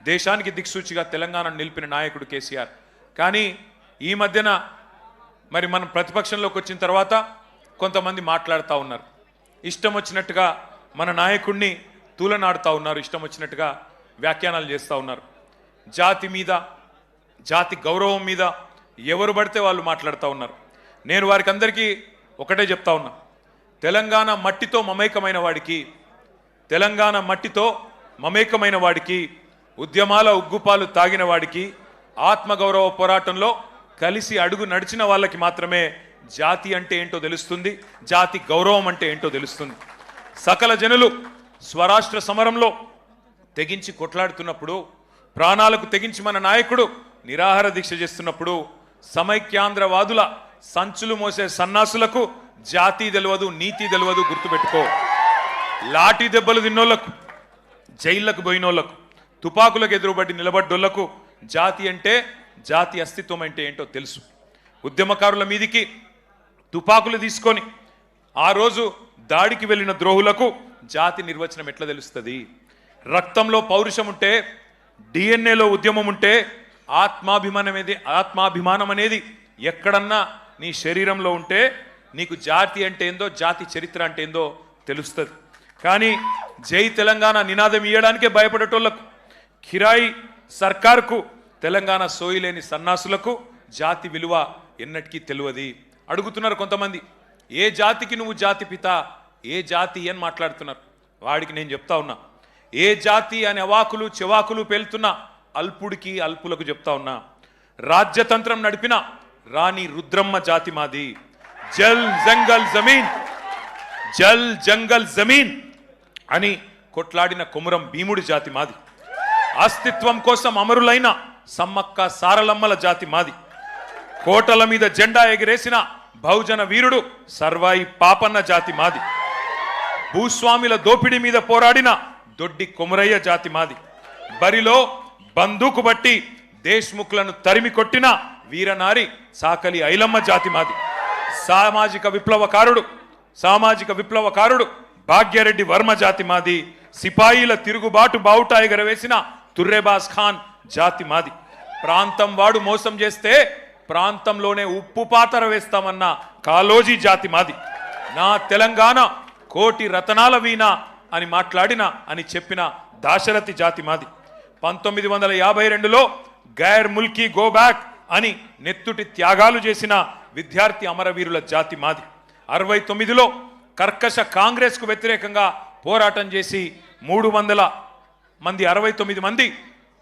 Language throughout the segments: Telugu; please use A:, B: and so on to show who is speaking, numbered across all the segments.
A: దేశానికి దిక్సూచిగా తెలంగాణను నిలిపిన నాయకుడు కేసీఆర్. కానీ ఈ మధ్యన మరి మనం ప్రతిపక్షంలోకి వచ్చిన తర్వాత కొంతమంది మాట్లాడుతూ ఉన్నారు, ఇష్టం వచ్చినట్టుగా మన నాయకుడిని తూలనాడుతూ ఉన్నారు, ఇష్టం వచ్చినట్టుగా వ్యాఖ్యానాలు చేస్తూ ఉన్నారు. జాతి మీద, జాతి గౌరవం మీద ఎవరు పడితే వాళ్ళు మాట్లాడుతూ ఉన్నారు. నేను వారికి అందరికీ ఒకటే చెప్తా ఉన్నా, తెలంగాణ మట్టితో మమేకమైన వాడికి, తెలంగాణ మట్టితో మమేకమైన వాడికి, ఉద్యమాల ఉగ్గుపాలు తాగిన వాడికి, ఆత్మగౌరవ పోరాటంలో కలిసి అడుగు నడిచిన వాళ్ళకి మాత్రమే జాతి అంటే ఏంటో తెలుస్తుంది, జాతి గౌరవం అంటే ఏంటో తెలుస్తుంది. సకల జనులు స్వరాష్ట్ర సమరంలో తెగించి కొట్లాడుతున్నప్పుడు, ప్రాణాలకు తెగించి మన నాయకుడు నిరాహార దీక్ష చేస్తున్నప్పుడు, సమైక్యాంధ్రవాదుల సంచులు మోసే సన్నాసులకు జాతి తెలియదు, నీతి తెలియదు, గుర్తుపెట్టుకో. లాఠీ దెబ్బలు తిన్నోళ్లకు, జైళ్లకు పోయినోళ్లకు, తుపాకులకు ఎదురుబడి నిలబడ్డోళ్లకు జాతి అంటే, జాతి అస్తిత్వం అంటే ఏంటో తెలుసు. ఉద్యమకారుల మీదికి తుపాకులు తీసుకొని ఆ రోజు దాడికి వెళ్ళిన ద్రోహులకు జాతి నిర్వచనం ఎట్లా తెలుస్తుంది? రక్తంలో పౌరుషం ఉంటే, డిఎన్ఏలో ఉద్యమం ఉంటే, ఆత్మాభిమానం అనేది ఎక్కడన్నా నీ శరీరంలో ఉంటే నీకు జాతి అంటే ఏందో, జాతి చరిత్ర అంటే ఏందో తెలుస్తుంది. కానీ జై తెలంగాణ నినాదం ఇయ్యడానికే భయపడేటోళ్లకు, కిరాయి సర్కార్కు, తెలంగాణ సోయిలేని సన్నాసులకు జాతి విలువ ఎన్నటికీ తెలియదు. అడుగుతున్నారు కొంతమంది, ఏ జాతికి నువ్వు జాతి పిత, ఏ జాతి అని మాట్లాడుతున్నారు. వాడికి నేను చెప్తా ఉన్నా, ఏ జాతి అనే అవాకులు చెవాకులు పేలుతున్న అల్పుడికి, అల్పులకు చెప్తా ఉన్నా, రాజ్యతంత్రం నడిపిన రాణి రుద్రమ్మ జాతి మాది. జల్ జంగల్ జమీన్, జల్ జంగల్ జమీన్ అని కొట్లాడిన కొమురం భీముడి జాతి మాది. అస్తిత్వం కోసం అమరులైన సమ్మక్క సారలమ్మల జాతి మాది. కోటల మీద జెండా ఎగిరేసిన బహుజన వీరుడు సర్వాయి పాపన్న జాతి మాది. భూస్వామిల దోపిడీ మీద పోరాడిన దొడ్డి కొమురయ్య జాతి మాది. బరిలో బందూకు బట్టి దేశ్ముఖులను తరిమి కొట్టిన వీరనారి సాకలి ఐలమ్మ జాతి మాది. సామాజిక విప్లవకారుడు భాగ్యరెడ్డి వర్మ జాతి మాది. సిపాయిల తిరుగుబాటు బావుటా ఎగరవేసిన తుర్రెబాస్ ఖాన్ జాతి మాది. ప్రాంతం వాడు మోసం చేస్తే ప్రాంతంలోనే ఉప్పు పాతర వేస్తామన్న కాలోజీ జాతి మాది. నా తెలంగాణ కోటి రతనాల వీణ అని మాట్లాడిన అని చెప్పిన దాశరథి జాతి మాది. 1952లో గైర్ ముల్కీ గో బ్యాక్ అని నెత్తుటి త్యాగాలు చేసిన విద్యార్థి అమరవీరుల జాతి మాది. 69లో కర్కశ కాంగ్రెస్కు వ్యతిరేకంగా పోరాటం చేసి 300 మంది 69 మంది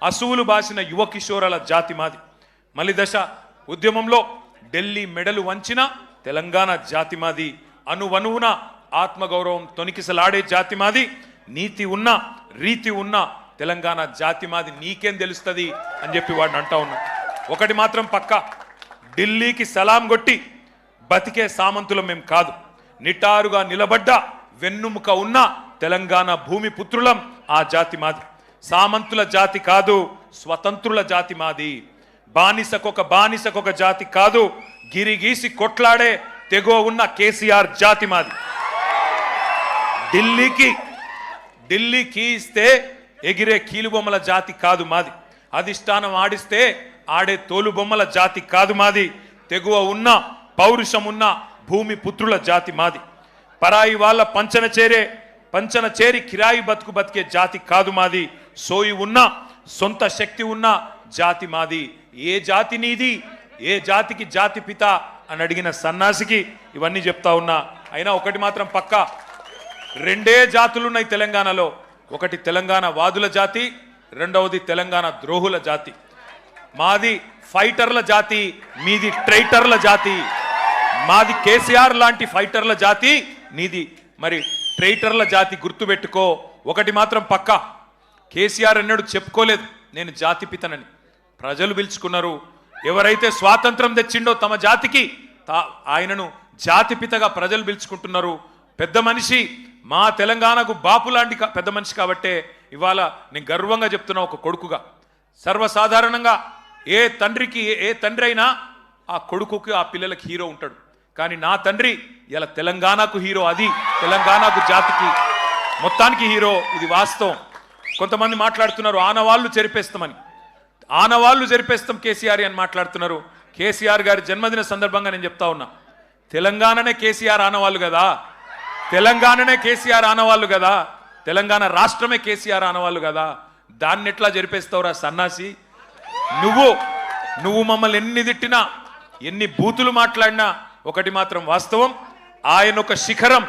A: అసువులు బాసిన యువ కిషోరాల జాతి మాది. మలిదశ ఉద్యమంలో ఢిల్లీ మెడలు వంచిన తెలంగాణ జాతి మాది. అనువనువున ఆత్మగౌరవం తొనికిసలాడే జాతి మాది. నీతి ఉన్న రీతి ఉన్న తెలంగాణ జాతి మాది. నీకేం తెలుస్తుంది అని చెప్పి వాడిని అంటా ఉన్నా. ఒకటి మాత్రం పక్క, ఢిల్లీకి సలాం కొట్టి బతికే సామంతులం మేం కాదు. నిటారుగా నిలబడ్డ వెన్నుముక ఉన్న తెలంగాణ భూమి పుత్రులం ఆ జాతి మాది. సామంతుల జాతి కాదు, స్వతంత్రుల జాతి మాది. బానిసకొక జాతి కాదు, గిరిగీసి కొట్లాడే తెగో ఉన్న కేసీఆర్ జాతి మాది. ఢిల్లీకి ఇస్తే ఎగిరే కీలుబొమ్మల జాతి కాదు మాది. అధిష్టానం ఆడిస్తే ఆడే తోలుబొమ్మల జాతి కాదు మాది. తెగువ ఉన్న పౌరుషం ఉన్న భూమి పుత్రుల జాతి మాది. పరాయి వాళ్ళ పంచన చేరి కిరాయి బతుకు బతికే జాతి కాదు మాది. సోయి ఉన్న సొంత శక్తి ఉన్న జాతి మాది. ఏ జాతి నీది, ఏ జాతికి జాతి పిత అని అడిగిన సన్నాసికి ఇవన్నీ చెప్తా ఉన్నా. అయినా ఒకటి మాత్రం పక్క, రెండే జాతులున్నాయి తెలంగాణలో. ఒకటి తెలంగాణ వాదుల జాతి, రెండవది తెలంగాణ ద్రోహుల జాతి. మాది ఫైటర్ల జాతి, మీది ట్రైటర్ల జాతి. మాది కేసీఆర్ లాంటి ఫైటర్ల జాతి, నీది మరి ట్రైటర్ల జాతి. గుర్తుపెట్టుకో. ఒకటి మాత్రం పక్క, కేసీఆర్ అన్నాడు చెప్పుకోలేదు నేను జాతి పితనని. ప్రజలు పిలుచుకున్నారు. ఎవరైతే స్వాతంత్రం తెచ్చిండో తమ జాతికి ఆయనను జాతిపితగా ప్రజలు పిలుచుకుంటున్నారు. పెద్ద మనిషి, మా తెలంగాణకు బాపు లాంటి పెద్ద మనిషి కాబట్టే ఇవాళ నేను గర్వంగా చెప్తున్నా ఒక కొడుకుగా. సర్వసాధారణంగా ఏ తండ్రి అయినా ఆ కొడుకుకి ఆ పిల్లలకి హీరో ఉంటాడు. కానీ నా తండ్రి ఇలా తెలంగాణకు హీరో, అది తెలంగాణకు జాతికి మొత్తానికి హీరో. ఇది వాస్తవం. కొంతమంది మాట్లాడుతున్నారు ఆనవాళ్ళు చెరిపేస్తామని. ఆనవాళ్ళు చెరిపేస్తాం కేసీఆర్ అని మాట్లాడుతున్నారు. కేసీఆర్ గారి జన్మదిన సందర్భంగా నేను చెప్తా ఉన్నా, తెలంగాణనే కేసీఆర్ ఆనవాళ్ళు కదా, తెలంగాణనే కేసీఆర్ ఆనవాళ్ళు కదా, తెలంగాణ రాష్ట్రమే కేసీఆర్ ఆనవాళ్ళు కదా, దాన్ని ఎట్లా జరిపేస్తావురా సన్నాసి? నువ్వు మమ్మల్ని ఎన్ని తిట్టినా, ఎన్ని బూతులు మాట్లాడినా ఒకటి మాత్రం వాస్తవం, ఆయన ఒక శిఖరం,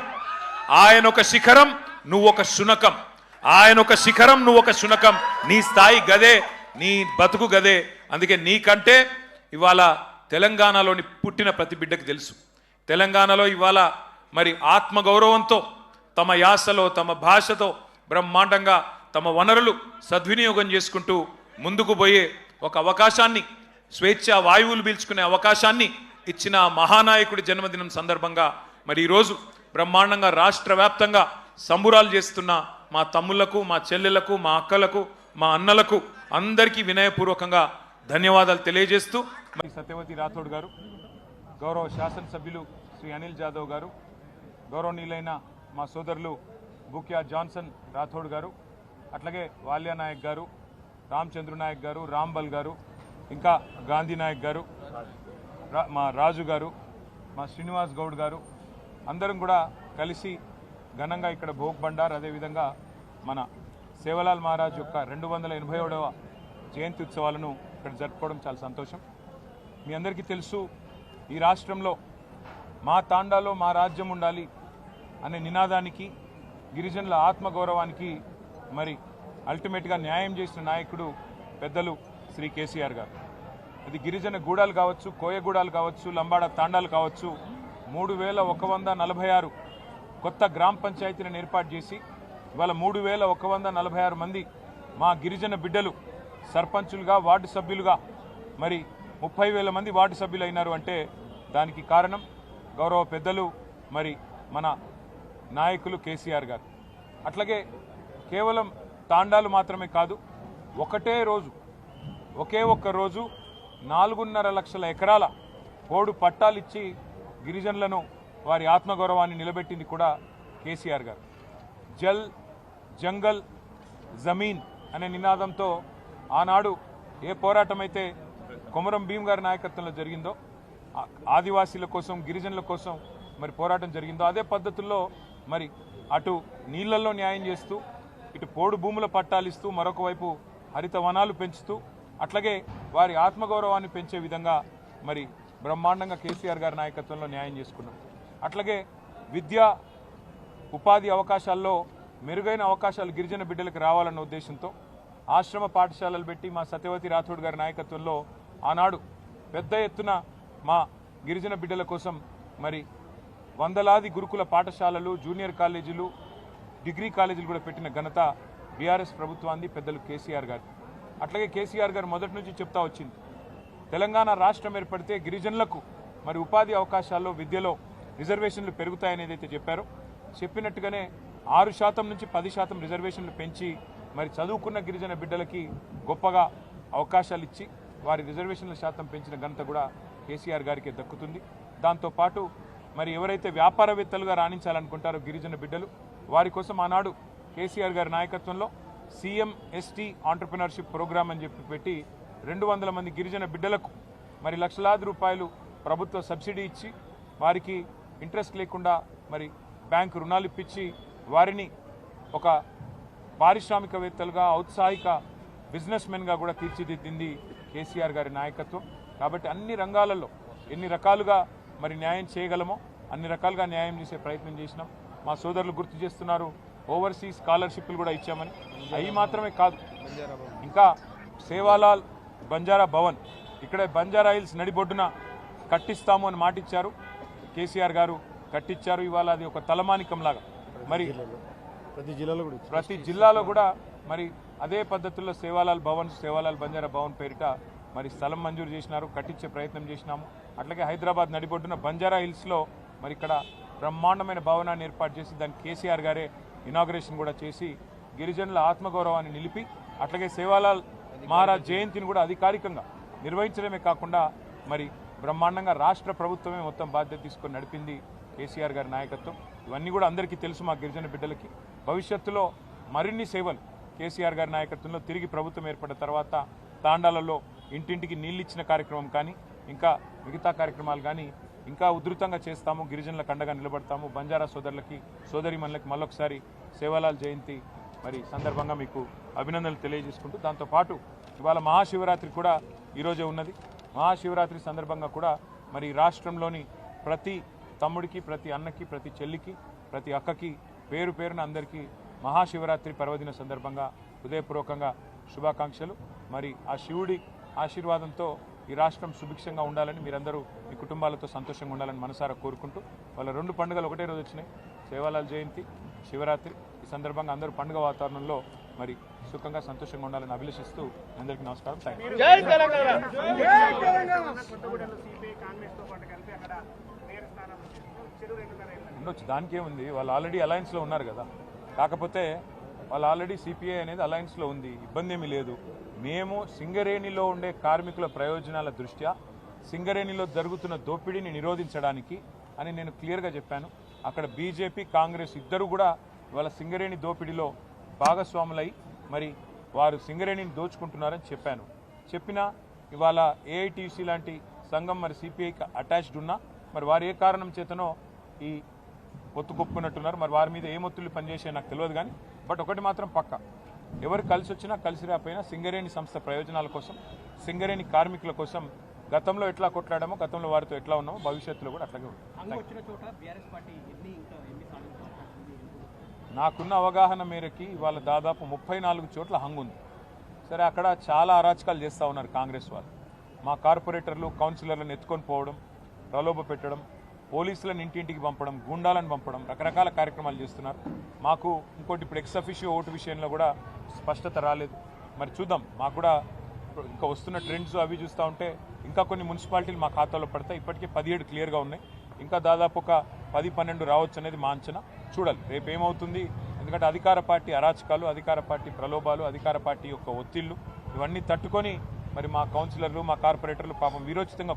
A: నువ్వు ఒక శునకం. ఆయన ఒక శిఖరం, నువ్వు ఒక శునకం. నీ స్థాయి గదే, నీ బతుకు గదే. అందుకే నీకంటే ఇవాళ తెలంగాణలోని పుట్టిన ప్రతి బిడ్డకు తెలుసు, తెలంగాణలో ఇవాళ మరి ఆత్మగౌరవంతో తమ యాసలో తమ భాషతో బ్రహ్మాండంగా తమ వనరులు సద్వినియోగం చేసుకుంటూ ముందుకు పోయే ఒక అవకాశాన్ని, స్వేచ్ఛ వాయువులు పీల్చుకునే అవకాశాన్ని ఇచ్చిన మహానాయకుడి జన్మదినం సందర్భంగా మరి ఈరోజు బ్రహ్మాండంగా రాష్ట్ర వ్యాప్తంగా సంబురాలు చేస్తున్న మా తమ్ముళ్లకు, మా చెల్లెళ్లకు, మా అక్కలకు, మా అన్నలకు అందరికీ వినయపూర్వకంగా ధన్యవాదాలు తెలియజేస్తూ మరి సత్యవతి రాథోడ్ గారు, గౌరవ శాసనసభ్యులు శ్రీ అనిల్ జాదవ్ గారు, గౌరవనీయులైన మా సోదరులు బుక్యా జాన్సన్ రాథోడ్ గారు, అట్లాగే వాల్యా నాయక్ గారు, రామచంద్ర నాయక్ గారు, రాంబల్ గారు, ఇంకా గాంధీ నాయక్ గారు, మా రాజు గారు, మా శ్రీనివాస్ గౌడ్ గారు అందరం కూడా కలిసి ఘనంగా ఇక్కడ భోగ్ బండార్, అదేవిధంగా మన సేవలాల్ మహారాజ్ యొక్క 287వ జయంతి ఉత్సవాలను ఇక్కడ జరుపుకోవడం చాలా సంతోషం. మీ అందరికీ తెలుసు, ఈ రాష్ట్రంలో మా తాండాలో మా రాజ్యం ఉండాలి అనే నినాదానికి, గిరిజనుల ఆత్మగౌరవానికి మరి అల్టిమేట్గా న్యాయం చేసిన నాయకుడు పెద్దలు శ్రీ కేసీఆర్ గారు. ఇది గిరిజన గూడాలు కావచ్చు, కోయగూడాలు కావచ్చు, లంబాడ తాండాలు కావచ్చు, 3146 కొత్త గ్రామ పంచాయతీలను ఏర్పాటు చేసి ఇవాళ 3146 మంది మా గిరిజన బిడ్డలు సర్పంచులుగా, వార్డు సభ్యులుగా మరి 30,000 మంది వార్డు సభ్యులు అయినారు అంటే దానికి కారణం గౌరవ పెద్దలు మరి మన నాయకులు కేసీఆర్ గారు. అట్లాగే కేవలం తాండాలు మాత్రమే కాదు, ఒకే ఒక్క రోజు 4.5 లక్షల ఎకరాల పోడు పట్టాలిచ్చి గిరిజనులను వారి ఆత్మగౌరవాన్ని నిలబెట్టింది కూడా కేసీఆర్ గారు. జల్ జంగల్ జమీన్ అనే నినాదంతో ఆనాడు ఏ పోరాటం అయితే కొమరం భీం గారి నాయకత్వంలో జరిగిందో, ఆదివాసీల కోసం, గిరిజనుల కోసం మరి పోరాటం జరిగిందో, అదే పద్ధతుల్లో మరి అటు నీళ్లలో న్యాయం చేస్తూ, ఇటు పోడు భూముల పట్టాలిస్తూ, మరొక వైపు హరిత వనాలు పెంచుతూ, అట్లాగే వారి ఆత్మగౌరవాన్ని పెంచే విధంగా మరి బ్రహ్మాండంగా కేసీఆర్ గారి నాయకత్వంలో న్యాయం చేసుకున్నాం. అట్లాగే విద్యా ఉపాధి అవకాశాల్లో మెరుగైన అవకాశాలు గిరిజన బిడ్డలకు రావాలన్న ఉద్దేశంతో ఆశ్రమ పాఠశాలలు పెట్టి మా సత్యవతి రాథోడ్ గారి నాయకత్వంలో ఆనాడు పెద్ద ఎత్తున మా గిరిజన బిడ్డల కోసం మరి వందలాది గురుకుల పాఠశాలలు, జూనియర్ కాలేజీలు, డిగ్రీ కాలేజీలు కూడా పెట్టిన ఘనత బీఆర్ఎస్ ప్రభుత్వాన్ని, పెద్దలు కేసీఆర్ గారు. అట్లాగే కేసీఆర్ గారు మొదటి నుంచి చెప్తా వచ్చింది, తెలంగాణ రాష్ట్రం ఏర్పడితే గిరిజనులకు మరి ఉపాధి అవకాశాల్లో, విద్యలో రిజర్వేషన్లు పెరుగుతాయని ఏదైతే చెప్పారో చెప్పినట్టుగానే 6% నుంచి 10% రిజర్వేషన్లు పెంచి మరి చదువుకున్న గిరిజన బిడ్డలకి గొప్పగా అవకాశాలు ఇచ్చి వారి రిజర్వేషన్ల శాతం పెంచిన ఘనత కూడా కేసీఆర్ గారికి దక్కుతుంది. దాంతోపాటు మరి ఎవరైతే వ్యాపారవేత్తలుగా రాణించాలనుకుంటారో గిరిజన బిడ్డలు, వారి కోసం ఆనాడు కేసీఆర్ గారి నాయకత్వంలో CMST ఆంటర్ప్రినర్షిప్ ప్రోగ్రామ్ అని చెప్పి పెట్టి 200 మంది గిరిజన బిడ్డలకు మరి లక్షలాది రూపాయలు ప్రభుత్వ సబ్సిడీ ఇచ్చి వారికి ఇంట్రెస్ట్ లేకుండా మరి బ్యాంకు రుణాలు ఇప్పించి వారిని ఒక పారిశ్రామికవేత్తలుగా, ఔత్సాహిక బిజినెస్ మెన్గా కూడా తీర్చిదిద్దింది కేసీఆర్ గారి నాయకత్వం. కాబట్టి అన్ని రంగాలలో ఎన్ని రకాలుగా మరి న్యాయం చేయగలమో అన్ని రకాలుగా న్యాయం చేసే ప్రయత్నం చేసినాం. మా సోదరులు గుర్తు చేస్తున్నారు, ఓవర్సీస్ స్కాలర్షిప్లు కూడా ఇచ్చామని. అవి మాత్రమే కాదు, ఇంకా సేవాలాల్ బంజారా భవన్ ఇక్కడే బంజారా హిల్స్ నడిబొడ్డున కట్టిస్తాము అని మాటిచ్చారు. కేసీఆర్ గారు కట్టించారు. ఇవాళ అది ఒక తలమానికంలాగా మరి ప్రతి జిల్లాలో కూడా మరి అదే పద్ధతుల్లో సేవాలాల్ భవన్, సేవాలాల్ బంజారా భవన్ పేరిట మరి స్థలం మంజూరు చేసినారు, కట్టించే ప్రయత్నం చేసినాము. అట్లాగే హైదరాబాద్ నడిబొడ్డున బంజారా హిల్స్లో మరి ఇక్కడ బ్రహ్మాండమైన భవనాన్ని ఏర్పాటు చేసి దానికి కేసీఆర్ గారే ఇనాగ్రేషన్ కూడా చేసి గిరిజనుల ఆత్మగౌరవాన్ని నిలిపి, అట్లాగే సేవాలాల్ మహారాజ్ జయంతిని కూడా అధికారికంగా నిర్వహించడమే కాకుండా మరి బ్రహ్మాండంగా రాష్ట్ర ప్రభుత్వమే మొత్తం బాధ్యత తీసుకొని నడిపింది కేసీఆర్ గారి నాయకత్వం. ఇవన్నీ కూడా అందరికీ తెలుసు మా గిరిజన బిడ్డలకి. భవిష్యత్తులో మరిన్ని సేవలు కేసీఆర్ గారి నాయకత్వంలో తిరిగి ప్రభుత్వం ఏర్పడిన తర్వాత తాండాలలో ఇంటింటికి నీళ్ళు ఇచ్చిన కార్యక్రమం కానీ ఇంకా మిగతా కార్యక్రమాలు కానీ ఇంకా ఉధృతంగా చేస్తాము. గిరిజనులకు అండగా నిలబడతాము. బంజారా సోదరులకి సోదరిమణులకి మళ్ళొకసారి సేవాలాల్ జయంతి మరి సందర్భంగా మీకు అభినందనలు తెలియజేసుకుంటూ దాంతోపాటు ఇవాళ మహాశివరాత్రి కూడా ఈరోజే ఉన్నది. మహాశివరాత్రి సందర్భంగా కూడా మరి రాష్ట్రంలోని ప్రతి తమ్ముడికి, ప్రతి అన్నకి, ప్రతి చెల్లికి, ప్రతి అక్కకి పేరు పేరున అందరికీ మహాశివరాత్రి పర్వదిన సందర్భంగా హృదయపూర్వకంగా శుభాకాంక్షలు. మరి ఆ శివుడి ఆశీర్వాదంతో ఈ రాష్ట్రం సుభిక్షంగా ఉండాలని, మీరందరూ మీ కుటుంబాలతో సంతోషంగా ఉండాలని మనసారా కోరుకుంటూ వాళ్ళ 2 పండుగలు ఒకటే రోజు వచ్చినాయి, సేవాలాల్ జయంతి, శివరాత్రి. ఈ సందర్భంగా అందరూ పండుగ వాతావరణంలో మరి సుఖంగా సంతోషంగా ఉండాలని అభిలషిస్తూ అందరికీ నమస్కారం. ఉండొచ్చు, దానికేముంది, వాళ్ళు ఆల్రెడీ అలయన్స్లో ఉన్నారు కదా. కాకపోతే వాళ్ళు ఆల్రెడీ సిపిఐ అనేది అలయన్స్లో ఉంది, ఇబ్బంది ఏమీ లేదు. మేము సింగరేణిలో ఉండే కార్మికుల ప్రయోజనాల దృష్ట్యా సింగరేణిలో జరుగుతున్న దోపిడీని నిరోధించడానికి అని నేను క్లియర్గా చెప్పాను. అక్కడ బీజేపీ, కాంగ్రెస్ ఇద్దరు కూడా ఇవాళ సింగరేణి దోపిడీలో భాగస్వాములై మరి వారు సింగరేణిని దోచుకుంటున్నారని చెప్పినా ఇవాళ ఏఐటీసీ లాంటి సంఘం మరి సిపిఐకి అటాచ్డ్ ఉన్నా మరి వారు ఏ కారణం చేతనో ఈ ఒత్తుకొప్పుకున్నట్టున్నారు. మరి వారి మీద ఏ మొత్తులు పనిచేసే నాకు తెలియదు కానీ బట్ ఒకటి మాత్రం పక్క, ఎవరు కలిసి వచ్చినా కలిసి రాకపోయినా సింగరేణి సంస్థ ప్రయోజనాల కోసం, సింగరేణి కార్మికుల కోసం గతంలో ఎట్లా కొట్లాడామో, గతంలో వారితో ఎట్లా ఉన్నామో భవిష్యత్తులో కూడా అట్లాగే ఉంటుంది. నాకున్న అవగాహన మేరకి ఇవాళ దాదాపు 34 చోట్ల హంగు ఉంది. సరే, అక్కడ చాలా అరాచకాలు చేస్తూ ఉన్నారు కాంగ్రెస్ వాళ్ళు. మా కార్పొరేటర్లు, కౌన్సిలర్లను ఎత్తుకొని పోవడం, ప్రలోభ పెట్టడం, పోలీసులను ఇంటింటికి పంపడం, గూండాలను పంపడం, రకరకాల కార్యక్రమాలు చేస్తున్నారు. మాకు ఇంకోటి ఇప్పుడు ఎక్స్ అఫిషియో ఓటు విషయంలో కూడా స్పష్టత రాలేదు. మరి చూద్దాం, మాకు కూడా ఇంకా వస్తున్న ట్రెండ్స్ అవి చూస్తూ ఉంటే ఇంకా కొన్ని మున్సిపాలిటీలు మా ఖాతాలో పడతాయి. ఇప్పటికే 17 క్లియర్గా ఉన్నాయి, ఇంకా దాదాపు ఒక 10-12 రావచ్చు అనేది మా అంచనా. చూడాలి రేపు ఏమవుతుంది. ఎందుకంటే అధికార పార్టీ అరాచకాలు, అధికార పార్టీ ప్రలోభాలు, అధికార పార్టీ యొక్క ఒత్తిళ్లు ఇవన్నీ తట్టుకొని మరి మా కౌన్సిలర్లు, మా కార్పొరేటర్లు పాపం వీరోచితంగా